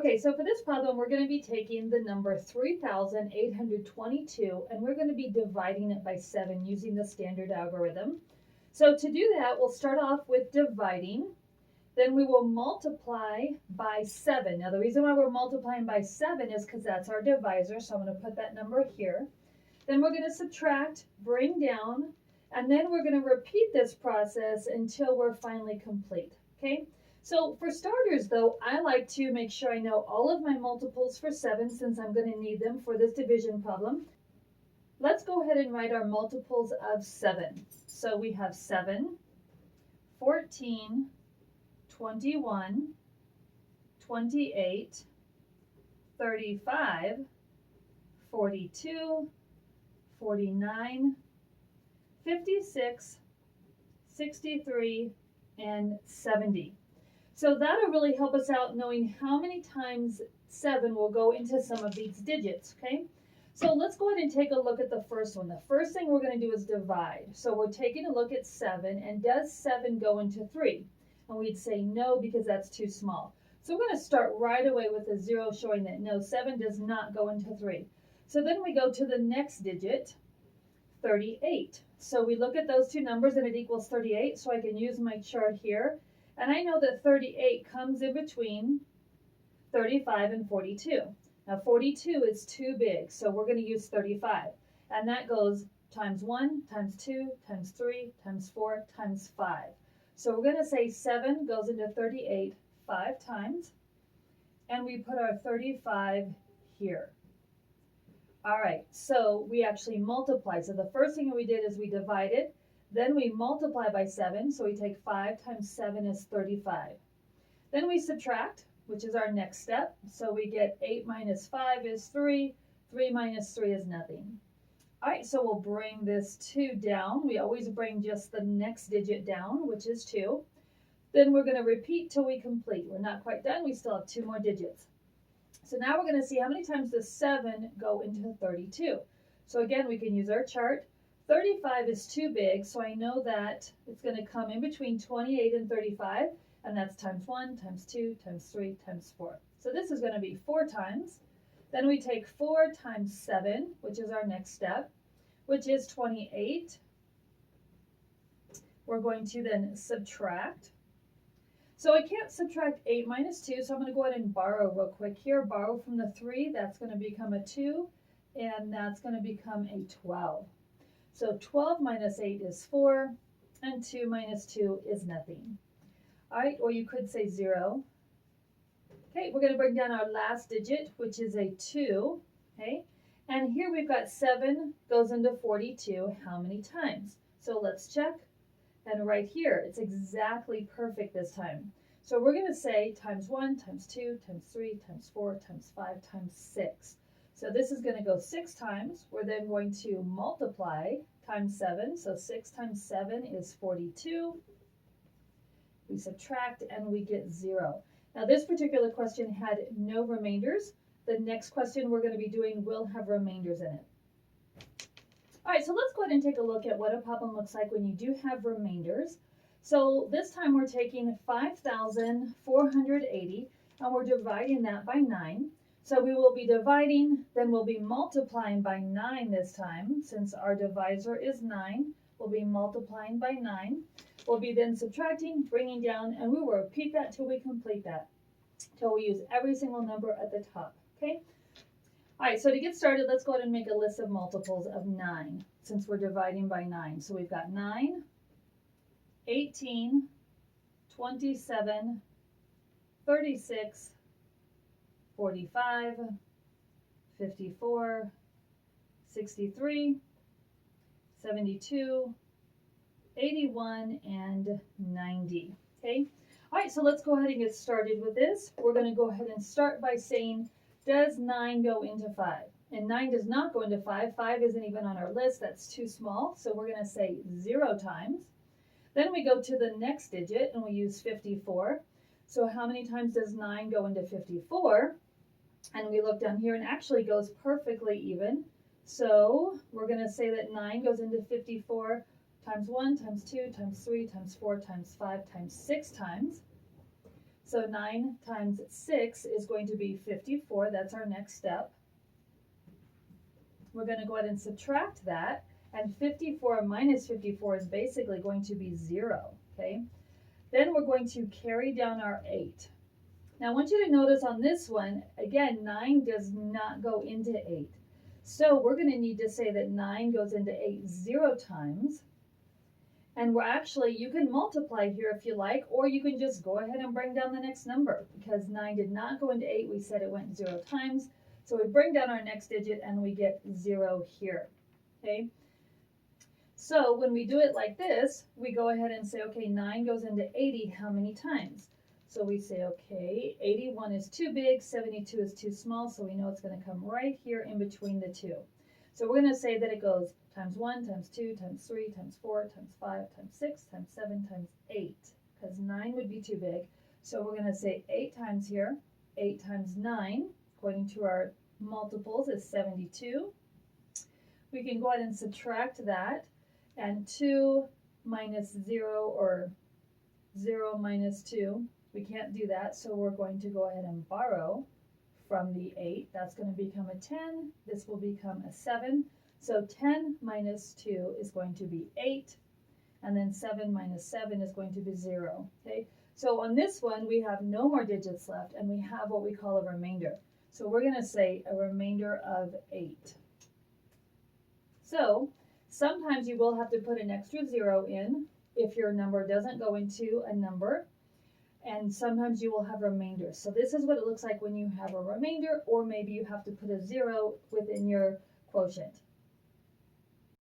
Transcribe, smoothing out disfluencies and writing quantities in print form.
Okay, so for this problem, we're going to be taking the number 3,822 and we're going to be dividing it by 7 using the standard algorithm. So to do that, we'll start off with dividing. Then we will multiply by 7. Now the reason why we're multiplying by 7 is because that's our divisor, so I'm going to put that number here. Then we're going to subtract, bring down, and then we're going to repeat this process until we're finally complete, okay? So for starters though, I like to make sure I know all of my multiples for 7 since I'm going to need them for this division problem. Let's go ahead and write our multiples of 7. So we have 7, 14, 21, 28, 35, 42, 49, 56, 63, and 70. So that'll really help us out knowing how many times 7 will go into some of these digits, okay? So let's go ahead and take a look at the first one. The first thing we're going to do is divide. So we're taking a look at 7, and does 7 go into 3? And we'd say no because that's too small. So we're going to start right away with a 0 showing that no, 7 does not go into 3. So then we go to the next digit, 38. So we look at those two numbers and it equals 38. So I can use my chart here. And I know that 38 comes in between 35 and 42. Now 42 is too big, so we're going to use 35. And that goes times 1, times 2, times 3, times 4, times 5. So we're going to say 7 goes into 38 5 times, and we put our 35 here. All right, so we actually multiply. So the first thing we did is we divided, then we multiply by 7, so we take 5 times 7 is 35. Then we subtract, which is our next step. So we get 8 minus 5 is 3, 3 minus 3 is nothing. All right, so we'll bring this 2 down. We always bring just the next digit down, which is 2. Then we're going to repeat till we complete. We're not quite done. We still have 2 more digits. So now we're going to see how many times does 7 go into 32. So again, we can use our chart. 35 is too big, so I know that it's going to come in between 28 and 35, and that's times 1, times 2, times 3, times 4. So this is going to be 4 times. Then we take 4 times 7, which is our next step, which is 28. We're going to then subtract. So I can't subtract 8 minus 2, so I'm going to go ahead and borrow real quick here. Borrow from the 3, that's going to become a 2, and that's going to become a 12. So 12 minus 8 is 4, and 2 minus 2 is nothing. All right, or you could say 0. Okay, we're going to bring down our last digit, which is a 2, okay? And here we've got 7 goes into 42 how many times? So let's check. And right here, it's exactly perfect this time. So we're going to say times 1, times 2, times 3, times 4, times 5, times 6. So this is going to go 6 times. We're then going to multiply times 7. So 6 times 7 is 42. We subtract and we get 0. Now this particular question had no remainders. The next question we're going to be doing will have remainders in it. All right, so let's go ahead and take a look at what a problem looks like when you do have remainders. So this time we're taking 5,480 and we're dividing that by 9. So we will be dividing, then we'll be multiplying by 9 this time. Since our divisor is 9, we'll be multiplying by 9. We'll be then subtracting, bringing down, and we will repeat that till we complete that, till we use every single number at the top, okay? All right, so to get started, let's go ahead and make a list of multiples of 9, since we're dividing by 9. So we've got 9, 18, 27, 36, 45, 54, 63, 72, 81, and 90, okay? All right, so let's go ahead and get started with this. We're going to go ahead and start by saying, does 9 go into 5? And 9 does not go into 5. 5 isn't even on our list. That's too small. So we're going to say 0 times. Then we go to the next digit and we use 54. So how many times does 9 go into 54? And we look down here and actually goes perfectly even. So we're going to say that 9 goes into 54 times 1, times 2, times 3, times 4, times 5, times 6 times. So 9 times 6 is going to be 54. That's our next step. We're going to go ahead and subtract that. And 54 minus 54 is basically going to be 0. Okay. Then we're going to carry down our 8. Now I want you to notice on this one, again, 9 does not go into 8. So we're going to need to say that 9 goes into 8 0 times. And we're actually, you can multiply here if you like, or you can just go ahead and bring down the next number. Because 9 did not go into 8, we said it went 0 times. So we bring down our next digit and we get 0 here. Okay. So when we do it like this, we go ahead and say, okay, 9 goes into 80 how many times? So we say, okay, 81 is too big, 72 is too small, so we know it's going to come right here in between the two. So we're going to say that it goes times 1, times 2, times 3, times 4, times 5, times 6, times 7, times 8, because 9 would be too big. So we're going to say 8 times here. 8 times 9, according to our multiples, is 72. We can go ahead and subtract that. And 2 minus 0, or 0 minus 2, we can't do that, so we're going to go ahead and borrow from the 8. That's going to become a 10. This will become a 7. So 10 minus 2 is going to be 8. And then 7 minus 7 is going to be 0. Okay? So on this one, we have no more digits left, and we have what we call a remainder. So we're going to say a remainder of 8. So sometimes you will have to put an extra 0 in if your number doesn't go into a number, and sometimes you will have remainders. So this is what it looks like when you have a remainder, or maybe you have to put a 0 within your quotient.